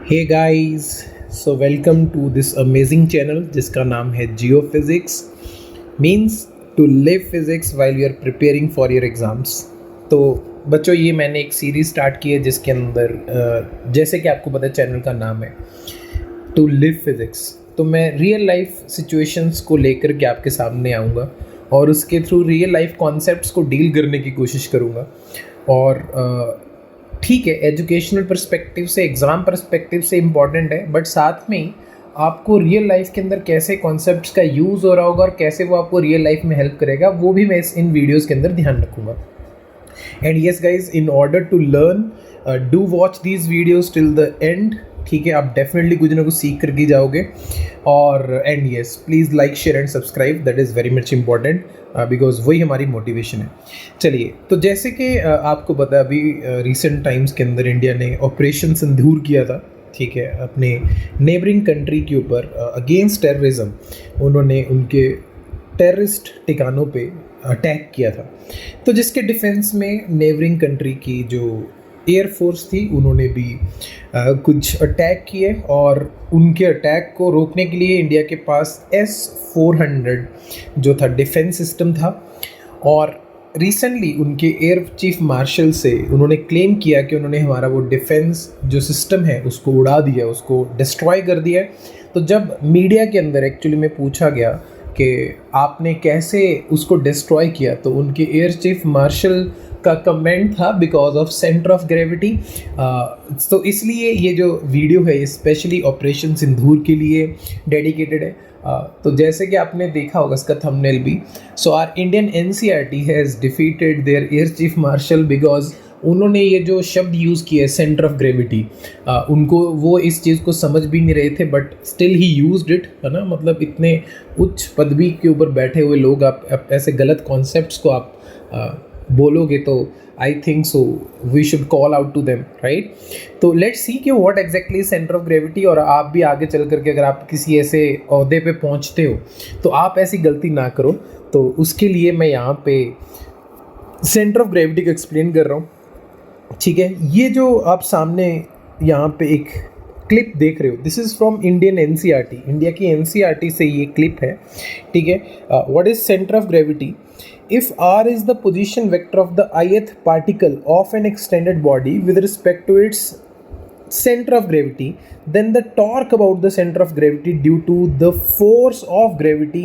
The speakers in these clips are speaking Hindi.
Hey guys, so welcome to this amazing channel जिसका नाम है जियो physics. Means to live physics while you are preparing for your exams. तो बच्चों, ये मैंने एक सीरीज़ स्टार्ट की है जिसके अंदर जैसे कि आपको पता है चैनल का नाम है टू लिव फिज़िक्स। तो मैं रियल लाइफ सिचुएशंस को लेकर के आपके सामने आऊँगा और उसके थ्रू रियल लाइफ कॉन्सेप्ट्स को डील करने की कोशिश करूँगा। और ठीक है, एजुकेशनल पर्सपेक्टिव से, एग्ज़ाम पर्सपेक्टिव से इम्पॉर्टेंट है, बट साथ में ही आपको रियल लाइफ के अंदर कैसे कॉन्सेप्ट्स का यूज़ हो रहा होगा और कैसे वो आपको रियल लाइफ में हेल्प करेगा, वो भी मैं इन वीडियोज़ के अंदर ध्यान रखूँगा। And yes guys, in order to learn do watch these videos till the end. ठीक है, आप डेफिनेटली कुछ ना कुछ सीख करके जाओगे। और and yes, please like, share and subscribe, that is very much important because वही हमारी मोटिवेशन है। चलिए, तो जैसे कि आपको पता है, अभी रिसेंट टाइम्स के अंदर इंडिया ने ऑपरेशन सिंदूर किया था। ठीक है, अपने नेबरिंग कंट्री के ऊपर अगेंस्ट टेररिज्म उन्होंने उनके टेररिस्ट ठिकानों पे अटैक किया था। तो जिसके डिफेंस में नेबरिंग कंट्री की जो एयरफोर्स थी उन्होंने भी कुछ अटैक किए, और उनके अटैक को रोकने के लिए इंडिया के पास S-400 जो था डिफेंस सिस्टम था। और रिसेंटली उनके एयर चीफ मार्शल से उन्होंने क्लेम किया कि उन्होंने हमारा वो डिफेंस जो सिस्टम है उसको उड़ा दिया, उसको डिस्ट्रॉय कर दिया। तो जब मीडिया के अंदर एक्चुअली में पूछा गया कि आपने कैसे उसको डिस्ट्रॉय किया, तो उनके एयर चीफ मार्शल का कमेंट था because of centre of gravity. तो इसलिए ये जो वीडियो है स्पेशली ऑपरेशन सिंदूर के लिए डेडिकेटेड है। तो जैसे कि आपने देखा होगा इसका थंबनेल भी, so our Indian NCERT has defeated their air chief marshal because उन्होंने ये जो शब्द यूज़ किया है सेंटर ऑफ ग्रेविटी, उनको वो इस चीज़ को समझ भी नहीं रहे थे, but still he used it, है ना। मतलब इतने उच्च पदवी के ऊपर बैठे हुए लोग आप ऐसे गलत कॉन्सेप्ट्स को आप बोलोगे तो I think so we should call out to them, right. तो लेट्स सी कि what exactly centre of gravity, और आप भी आगे चल करके अगर आप किसी ऐसे ओहदे पे पहुंचते हो तो आप ऐसी गलती ना करो। तो उसके लिए मैं यहाँ पे सेंटर ऑफ ग्रेविटी को एक्सप्लेन कर रहा हूँ। ठीक है, ये जो आप सामने यहाँ पे एक क्लिप देख रहे हो, this is from Indian NCERT, India की NCERT से ये क्लिप है। ठीक है, what is centre of gravity? If r is the position vector of the ith particle of an extended body with respect to its center of gravity, then the torque about the center of gravity due to the force of gravity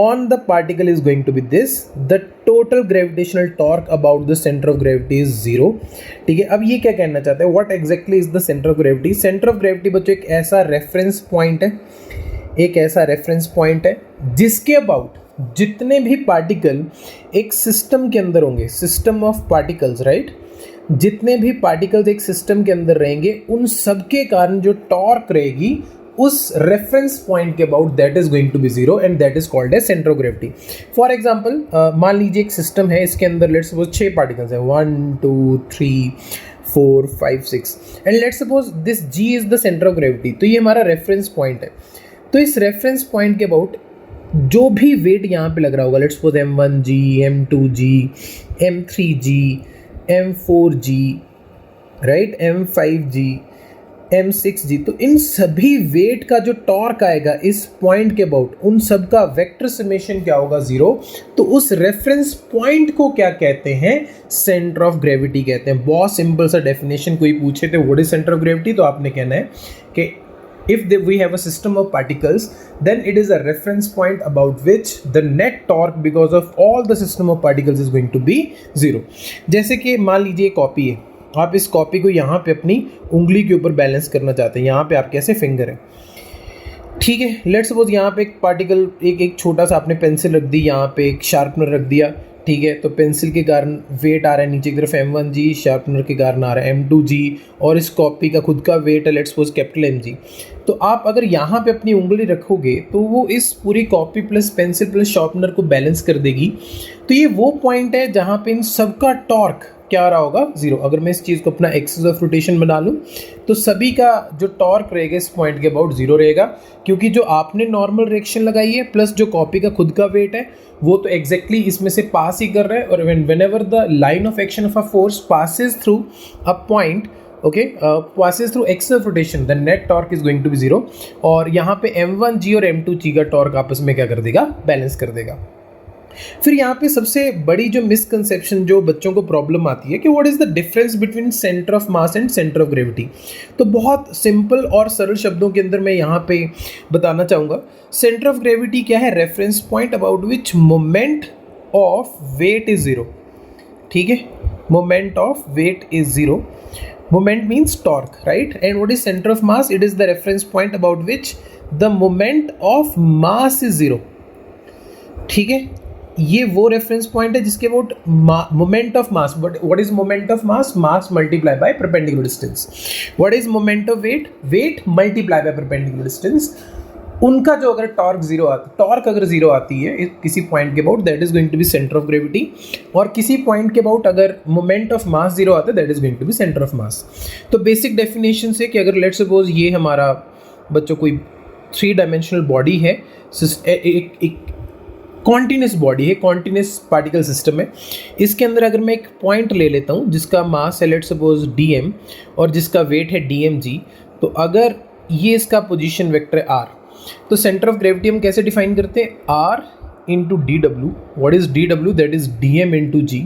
on the particle is going to be this. The total gravitational torque about the center of gravity is 0. ठीक है, अब ये क्या कहना चाहते हैं? What exactly is the center of gravity? Center of gravity बच्चों एक ऐसा रेफरेंस पॉइंट है, एक ऐसा रेफरेंस पॉइंट है जिसके अबाउट जितने भी पार्टिकल एक सिस्टम के अंदर होंगे, सिस्टम ऑफ पार्टिकल्स, राइट, जितने भी पार्टिकल्स एक सिस्टम के अंदर रहेंगे उन सब के कारण जो टॉर्क रहेगी उस रेफरेंस पॉइंट के about that is going to be zero, and that is called as centre of gravity. For example, मान लीजिए एक सिस्टम है, इसके अंदर लेट्स सपोज 6 पार्टिकल्स हैं, 1 2 3 4 5 6, and let's suppose this G is the centre of gravity. तो ये हमारा रेफरेंस पॉइंट है। तो इस रेफरेंस पॉइंट के अबाउट जो भी वेट यहाँ पे लग रहा होगा, let's suppose M1G, M2G, M3G, M4G, right, M5G, M6G, तो इन सभी वेट का जो टॉर्क आएगा इस पॉइंट के अबाउट, उन सब का वेक्टर समेशन क्या होगा? 0। तो उस रेफरेंस पॉइंट को क्या कहते हैं? सेंटर ऑफ ग्रेविटी कहते हैं। बहुत सिंपल सा डेफिनेशन, कोई पूछे थे what is centre of gravity, तो आपने कहना है कि if we have a system of particles, then it is a reference point about which the net torque because of all the system of particles is going to be 0. जैसे कि मान लीजिए कॉपी है, आप इस कॉपी को यहाँ पे अपनी उंगली के ऊपर बैलेंस करना चाहते हैं, यहाँ पे आपके ऐसे फिंगर है। ठीक है, लेट्स सपोज यहाँ पे एक पार्टिकल, एक छोटा सा आपने पेंसिल रख दी, यहाँ पे एक शार्पनर रख दिया। ठीक है, तो पेंसिल के कारण वेट आ रहा है नीचे की तरफ M1G, शार्पनर के कारण आ रहा है M2G, और इस कॉपी का खुद का वेट है लेट्स सपोज कैपिटल MG। तो आप अगर यहाँ पे अपनी उंगली रखोगे तो वो इस पूरी copy plus pencil plus sharpener को बैलेंस कर देगी। तो ये वो पॉइंट है जहाँ पे इन सबका टॉर्क क्या आ रहा होगा? 0। अगर मैं इस चीज़ को अपना एक्सिस ऑफ रोटेशन बना लूँ तो सभी का जो टॉर्क रहेगा इस पॉइंट के अबाउट 0 रहेगा, क्योंकि जो आपने नॉर्मल रिएक्शन लगाई है प्लस जो कॉपी का खुद का वेट है वो तो एग्जैक्टली इसमें से पास ही कर रहा है। और whenever the line of action of a force passes through a point, okay, passes through x of rotation, the net torque is going to be 0, और यहाँ पे m1g और m2g का टॉर्क आपस में क्या कर देगा, बैलेंस कर देगा। फिर यहाँ पे सबसे बड़ी जो मिसकंसेप्शन जो बच्चों को प्रॉब्लम आती है कि what is the difference between centre of mass and centre of gravity. तो बहुत सिंपल और सरल शब्दों के अंदर मैं यहाँ पे बताना चाहूँगा, सेंटर ऑफ ग्रेविटी क्या है, reference point about which moment of weight is zero. ठीक है, moment of weight is zero, moment means torque, right? And what is center of mass? It is the reference point about which the moment of mass is zero. ठीक है, ये वो रेफरेंस पॉइंट है जिसके about moment of mass, but what is moment of mass, mass multiply by perpendicular distance. What is moment of weight, weight multiply by perpendicular distance. उनका जो अगर टॉर्क अगर जीरो आती है किसी पॉइंट के about, that is going to be centre of gravity, और किसी पॉइंट के अबाउट अगर मोमेंट ऑफ मास जीरो आता है, that is going to be centre of mass. तो बेसिक डेफिनेशन से कि अगर लेट्स सपोज ये हमारा बच्चों कोई 3 डायमेंशनल बॉडी है, एक कॉन्टिन्यूस बॉडी है, कॉन्टिन्यूस पार्टिकल सिस्टम है, इसके अंदर अगर मैं एक पॉइंट ले लेता हूँ जिसका मास है लेट्स सपोज dm और जिसका वेट है dmg, तो अगर ये इसका पोजीशन वेक्टर है r, तो सेंटर ऑफ ग्रेविटी हम कैसे डिफाइन करते हैं, r into D W. What is D W, that is dm into g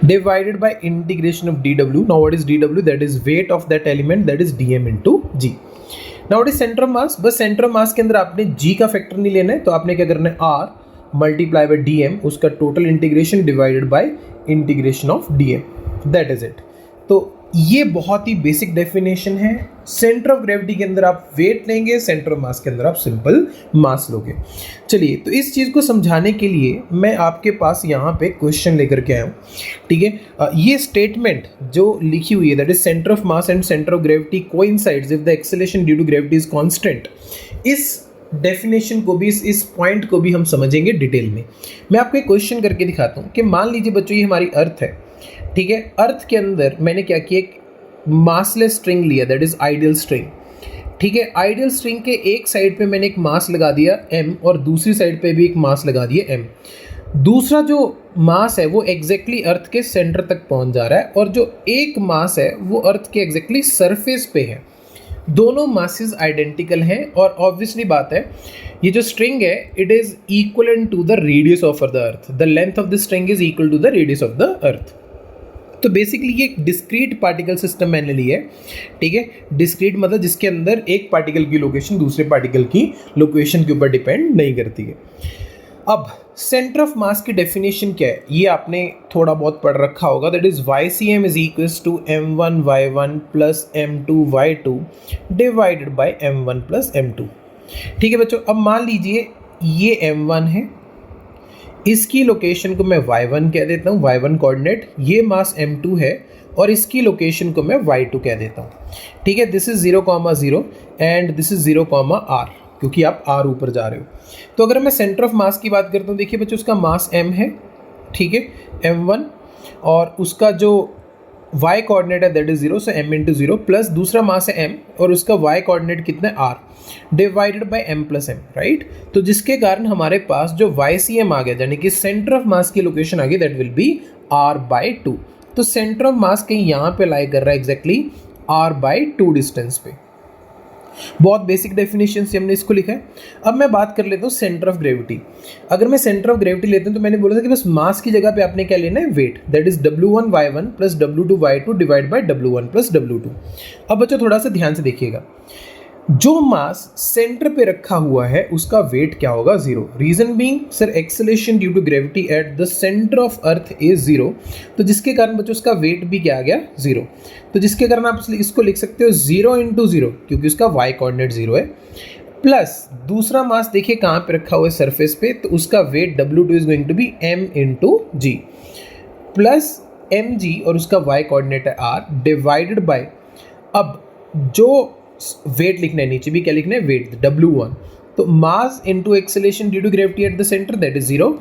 divided by integration of D W. Now what is D W, that is weight of that element, that is dm into g। Now what is centre of मास, बस सेंटर ऑफ मास के अंदर आपने g का फैक्टर नहीं लेना है, तो आपने क्या करना है, r मल्टीप्लाई बाई dm, उसका total integration divided by integration of dm, that is it. तो ये बहुत ही बेसिक डेफिनेशन है। सेंटर ऑफ ग्रेविटी के अंदर आप वेट लेंगे, सेंटर ऑफ मास के अंदर आप सिंपल मास लोगे। चलिए, तो इस चीज़ को समझाने के लिए मैं आपके पास यहाँ पे क्वेश्चन लेकर के आया हूँ। ठीक है, ये स्टेटमेंट जो लिखी हुई है, that is centre of mass and centre of gravity coincides if the acceleration due to gravity is constant, इस डेफिनेशन को भी, इस पॉइंट को भी हम समझेंगे डिटेल में। मैं आपको एक क्वेश्चन करके दिखाता हूँ कि मान लीजिए बच्चों ये हमारी अर्थ है। ठीक है, अर्थ के अंदर मैंने क्या किया, एक मासलेस स्ट्रिंग लिया, दैट इज आइडियल स्ट्रिंग। ठीक है, आइडियल स्ट्रिंग के एक साइड पे मैंने एक मास लगा दिया m और दूसरी साइड पे भी एक मास लगा दिया m। दूसरा जो मास है वो एग्जैक्टली अर्थ के सेंटर तक पहुंच जा रहा है, और जो एक मास है वो अर्थ के एग्जैक्टली सरफेस पे है। दोनों मासेस आइडेंटिकल हैं, और ऑब्वियसली बात है ये जो स्ट्रिंग है it is equivalent to the radius of the earth, the length of the string is equal to the radius of the earth. तो बेसिकली ये एक डिस्क्रीट पार्टिकल सिस्टम मैंने ली है। ठीक है, डिस्क्रीट मतलब जिसके अंदर एक पार्टिकल की लोकेशन दूसरे पार्टिकल की लोकेशन के ऊपर डिपेंड नहीं करती है। अब सेंटर ऑफ मास की डेफिनेशन क्या है, ये आपने थोड़ा बहुत पढ़ रखा होगा, that is YCM is equals to m1y1 plus m2y2 divided by m1 plus m2। ठीक है बच्चों, अब मान लीजिए ये m1 है, इसकी लोकेशन को मैं y1 कह देता हूँ, y1 कोऑर्डिनेट, ये मास m2 है और इसकी लोकेशन को मैं y2 कह देता हूँ। ठीक है, this is 0,0 and this is 0,r, क्योंकि आप r ऊपर जा रहे हो। तो अगर मैं सेंटर ऑफ मास की बात करता हूँ, देखिए बच्चों उसका मास m है, ठीक है, m1, और उसका जो y कोऑर्डिनेट है that is 0, so m into 0, plus दूसरा मास है m और उसका y कोऑर्डिनेट कितना है r, divided bye m plus m, right. तो जिसके कारण हमारे पास जो YCM आ गया, यानी कि सेंटर ऑफ मास की लोकेशन आ गई, दैट विल बी r/2। तो सेंटर ऑफ मास कहीं यहाँ पे लाई कर रहा है एग्जैक्टली r/2 डिस्टेंस पे। बहुत बेसिक डेफिनेशन से हमने इसको लिखा है। अब मैं बात कर लेता हूँ सेंटर ऑफ ग्रेविटी। अगर मैं सेंटर ऑफ ग्रेविटी लेता हूँ तो मैंने बोला था कि बस मास की जगह पे आपने क्या लेना है, weight, that is W1y1 plus W2y2 divide by W1 plus W2। अब बच्चों थोड़ा सा ध्यान से देखिएगा, जो मास सेंटर पे रखा हुआ है उसका वेट क्या होगा, 0। Reason being sir acceleration due to gravity at the centre of earth is 0, तो जिसके कारण बच्चों उसका वेट भी क्या आ गया, 0। तो जिसके कारण आप इसको लिख सकते हो 0 इंटू 0, क्योंकि उसका y कोऑर्डिनेट 0 है, प्लस दूसरा मास देखिए कहाँ पे रखा हुआ है, सरफेस पे, तो उसका weight W2 is going to be m into g plus mg और उसका y कोऑर्डिनेट है r डिवाइडेड बाय, अब जो वेट लिखना है नीचे भी क्या लिखना है, वेट W1, तो mass into acceleration due to gravity at the centre that is 0,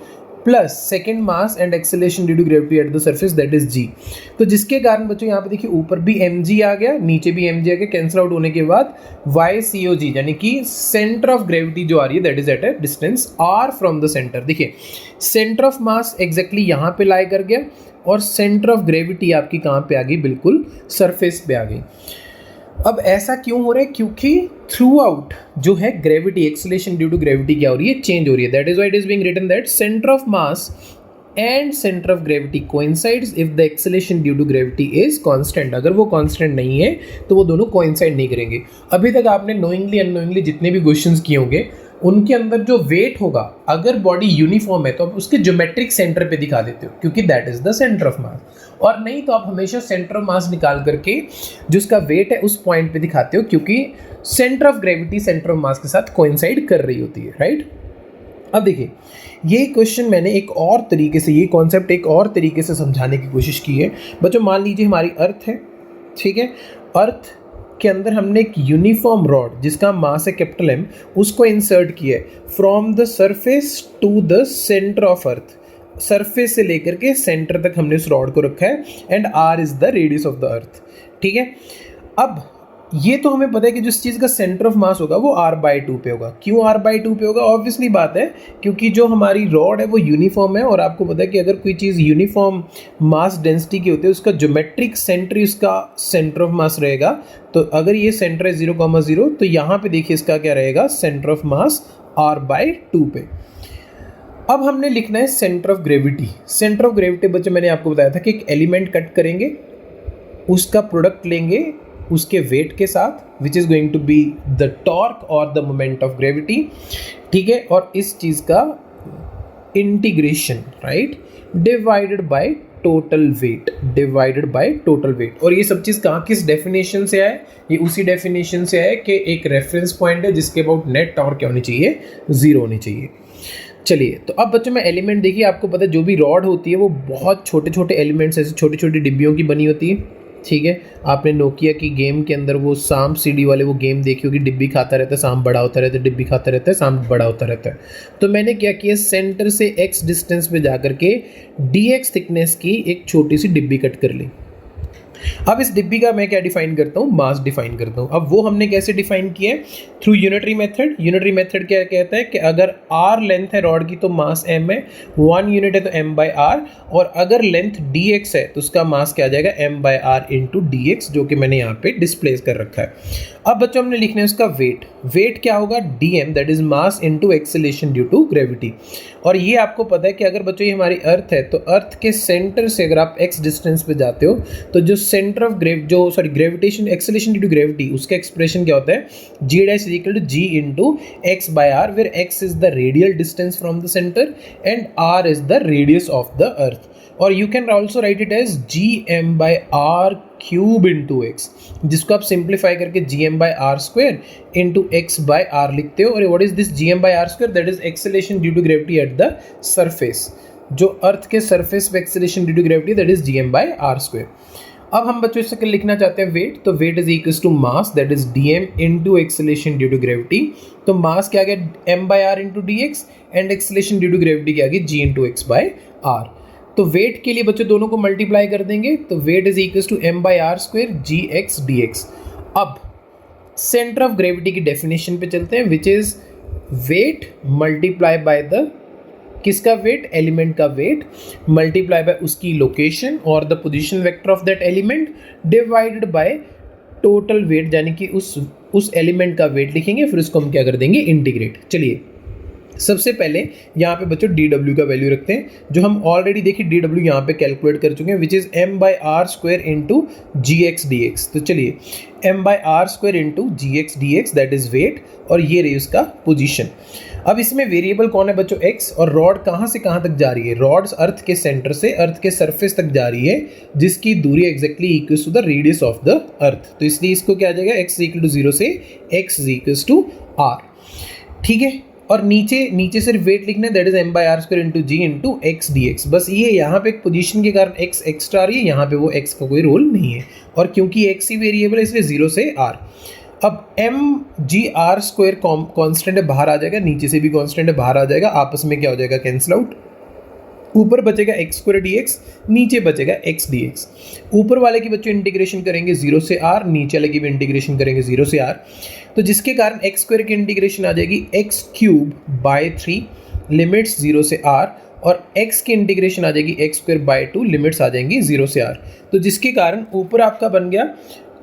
plus second mass and acceleration due to gravity at the surface that is G. तो जिसके कारण बच्चों यहाँ पे देखिए ऊपर भी mg आ गया, नीचे भी mg आ गया, कैंसिल आउट होने के बाद YCOG यानी कि सेंटर ऑफ ग्रेविटी जो आ रही है that is at a distance r from the centre. देखिए सेंटर ऑफ मास एग्जैक्टली यहाँ पे लाई कर गया और सेंटर ऑफ ग्रेविटी आपकी कहाँ पे आ गई, बिल्कुल सरफेस पे आ गई। अब ऐसा क्यों हो रहा है, क्योंकि थ्रू आउट जो है gravity acceleration due to gravity क्या हो रही है, चेंज हो रही है। That is why it is being written that centre of mass and centre of gravity coincides if the acceleration due to gravity is constant. अगर वो कांस्टेंट नहीं है तो वो दोनों कोइंसाइड नहीं करेंगे। अभी तक आपने नोइंगली अननोइंगली जितने भी क्वेश्चंस किए होंगे उनके अंदर जो वेट होगा, अगर बॉडी यूनिफॉर्म है तो आप उसके ज्योमेट्रिक सेंटर पे दिखा देते हो क्योंकि that is the centre of मास, और नहीं तो आप हमेशा सेंटर ऑफ मास निकाल करके जो उसका वेट है उस पॉइंट पे दिखाते हो क्योंकि centre of gravity centre of मास के साथ कोइंसाइड कर रही होती है, राइट। अब देखिए ये क्वेश्चन मैंने एक और तरीके से, ये कॉन्सेप्ट एक और तरीके से समझाने की कोशिश की है। बच्चों मान लीजिए हमारी अर्थ है, ठीक है, अर्थ के अंदर हमने एक यूनिफॉर्म रॉड जिसका मास है कैपिटल M उसको इंसर्ट किया है from the surface to the centre of earth. Surface से लेकर के सेंटर तक हमने उस रॉड को रखा है and r is the radius of the अर्थ, ठीक है। अब ये तो हमें पता है कि जिस चीज़ का सेंटर ऑफ मास होगा वो r/2 पे होगा। क्यों r/2 पे होगा? ऑब्वियसली बात है क्योंकि जो हमारी रॉड है वो यूनिफॉर्म है और आपको पता है कि अगर कोई चीज़ यूनिफॉर्म मास डेंसिटी की होती है उसका ज्योमेट्रिक सेंटर इसका सेंटर ऑफ मास रहेगा। तो अगर ये सेंटर है 0,0 तो यहाँ पे देखिए इसका क्या रहेगा, सेंटर ऑफ मास r/2 पे। अब हमने लिखना है centre of gravity. Centre of gravity बच्चे मैंने आपको बताया था कि एक एलिमेंट कट करेंगे, उसका प्रोडक्ट लेंगे उसके वेट के साथ which is going to be the torque और द मोमेंट ऑफ ग्रेविटी, ठीक है, और इस चीज़ का integration, right, divided by total weight, divided by total weight. और ये सब चीज़ कहाँ, किस डेफिनेशन से आए? ये उसी डेफिनेशन से आए कि एक रेफरेंस पॉइंट है जिसके अबाउट नेट टॉर्क क्या होनी चाहिए, 0 होनी चाहिए। चलिए तो अब बच्चों में एलिमेंट देखिए, आपको पता है जो भी रॉड होती है वो बहुत छोटे छोटे एलिमेंट्स ऐसे छोटी छोटी डिब्बियों की बनी होती है, ठीक है। आपने नोकिया की गेम के अंदर वो सांप सीढ़ी वाले वो गेम देखी होगी, डिब्बी खाता रहता है, सांप बड़ा होता रहता है, डिब्बी खाता रहता है, सांप बड़ा होता रहता है। तो मैंने क्या किया, सेंटर से x डिस्टेंस पे जा करके dx थिकनेस की एक छोटी सी डिब्बी कट कर ली। अब इस डिब्बी का मैं क्या डिफाइन करता हूँ, मास डिफाइन करता हूँ। अब वो हमने कैसे डिफाइन किया है, through unitary method. Unitary method क्या कहता है कि अगर r लेंथ है रॉड की तो मास m है, 1 यूनिट है तो m/r, और अगर लेंथ dx है तो उसका मास क्या आ जाएगा, m/r इंटू dx, जो कि मैंने यहाँ पे डिस्प्लेस कर रखा है। अब बच्चों हमने लिखना है उसका वेट। वेट क्या होगा, dm, that is mass into acceleration due to gravity. और ये आपको पता है कि अगर बच्चों ये हमारी अर्थ है तो अर्थ के सेंटर से अगर आप x डिस्टेंस पे जाते हो तो जो centre of gravitation acceleration due to gravity उसका एक्सप्रेशन क्या होता है, g dash is equal to g into x/r, where x is the radial distance from the centre and r is the radius of the earth. और you can also write it as gm/r cube into X, जिसको आप सिंप्लीफाई करके gm/r स्क्वायर इंटू x/r लिखते हो। और what is this gm/r square, that is acceleration due to gravity at the surface, जो अर्थ के सरफेस पे acceleration due to gravity, that is gm/r square. अब हम बच्चों इससे लिखना चाहते हैं वेट, तो weight is equal to mass that is dm into acceleration due to gravity. तो मास क्या आ गया, m/r into dx, and acceleration due to gravity क्या आ गई, g इंटू x/r। तो वेट के लिए बच्चों दोनों को मल्टीप्लाई कर देंगे, तो weight is equal to m/r square gx dx। अब सेंटर ऑफ ग्रेविटी की डेफिनेशन पे चलते हैं, which is weight multiply by the, किसका वेट, एलिमेंट का वेट, मल्टीप्लाई बाय उसकी लोकेशन और the position vector of that element, divided by total weight, यानी कि उस एलिमेंट का वेट लिखेंगे, फिर उसको हम क्या कर देंगे, इंटीग्रेट। चलिए सबसे पहले यहाँ पे बच्चों dw का वैल्यू रखते हैं, जो हम ऑलरेडी देखिए dw यहाँ पे कैलकुलेट कर चुके हैं, which is m/r square into gx dx। तो चलिए m/r square into gx dx, that is weight, और ये रही उसका पोजीशन। अब इसमें वेरिएबल कौन है बच्चों, x, और रॉड कहाँ से कहाँ तक जा रही है, रॉड अर्थ के सेंटर से अर्थ के सरफेस तक जा रही है, जिसकी दूरी exactly equal to the radius of the earth. तो इसलिए इसको क्या आ जाएगा, x इक्वल टू 0 से x इक्वल टू r, ठीक है। और नीचे सिर्फ वेट लिखना है, that is m/r square into g into x dx। बस ये यहाँ पे एक पोजीशन के कारण x एक्स्ट्रा आ रही है, यहाँ पे वो x का कोई रोल नहीं है, और क्योंकि x ही वेरिएबल है इसलिए 0 से r। अब mgr स्क्वायर कांस्टेंट है, बाहर आ जाएगा, नीचे से भी कांस्टेंट है, बाहर आ जाएगा, आपस में क्या हो जाएगा, कैंसिल आउट। ऊपर बचेगा एक्स स्क्वायर डी एक्स, नीचे बचेगा एक्स डी एक्स। ऊपर वाले की बच्चों इंटीग्रेशन करेंगे 0 से r, नीचे वाले की भी इंटीग्रेशन करेंगे 0 से r, तो जिसके कारण एक्स स्क्वायर की इंटीग्रेशन आ जाएगी एक्स क्यूब बाय 3 लिमिट्स 0 से r, और x की इंटीग्रेशन आ जाएगी एक्स स्क्वायर बाय 2 लिमिट्स आ जाएंगी 0 से r। तो जिसके कारण ऊपर आपका बन गया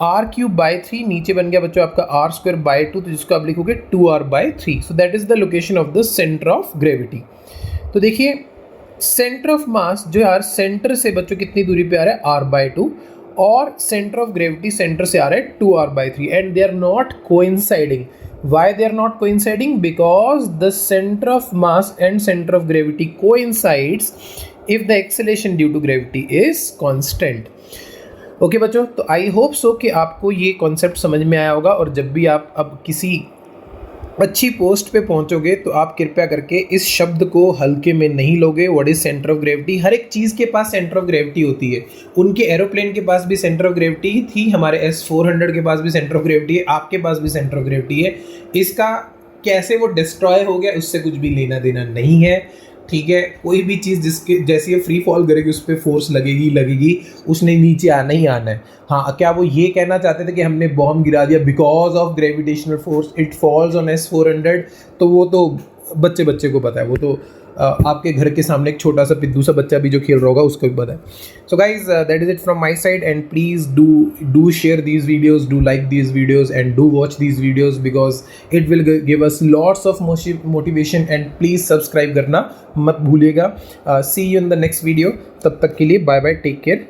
आर क्यूब बाय 3, नीचे बन गया बच्चों आपका आर स्क्वायर बाय 2, तो जिसको आप लिखोगे 2r by 3। So that is the location of the centre of gravity. तो देखिए सेंटर ऑफ मास जो यार सेंटर से बच्चों कितनी दूरी पे आ रहा है r बाय 2, और सेंटर ऑफ ग्रेविटी सेंटर से आ रहा है 2r by 3, and they are not coinciding. Why they are not coinciding? Because the center of mass and center of gravity coincides if the acceleration due to gravity is constant. Okay बच्चों, तो आई होप सो कि आपको ये कॉन्सेप्ट समझ में आया होगा, और जब भी आप अब किसी अच्छी पोस्ट पे पहुंचोगे तो आप कृपया करके इस शब्द को हल्के में नहीं लोगे। What is centre of gravity? हर एक चीज़ के पास सेंटर ऑफ ग्रेविटी होती है। उनके एरोप्लेन के पास भी सेंटर ऑफ ग्रेविटी थी, हमारे S-400 के पास भी सेंटर ऑफ ग्रेविटी है, आपके पास भी सेंटर ऑफ ग्रेविटी है। इसका कैसे वो डिस्ट्रॉय हो गया उससे कुछ भी लेना देना नहीं है, ठीक है। कोई भी चीज़ जिसके जैसे ये फ्री फॉल करेगी उस पर फोर्स लगेगी, उसने नीचे आना ही आना है। हाँ, क्या वो ये कहना चाहते थे कि हमने बॉम्ब गिरा दिया because of gravitational force it falls on S-400? तो वो तो बच्चे को पता है, वो तो आपके घर के सामने एक छोटा सा पिद्दू सा बच्चा भी जो खेल रहा होगा उसको भी पता है। So guys that is it from my side, and please do share these videos, do like these videos, and do watch these videos because it will give us lots of motivation, and please subscribe करना मत भूलिएगा। See you in the next video, तब तक के लिए बाय बाय, टेक केयर।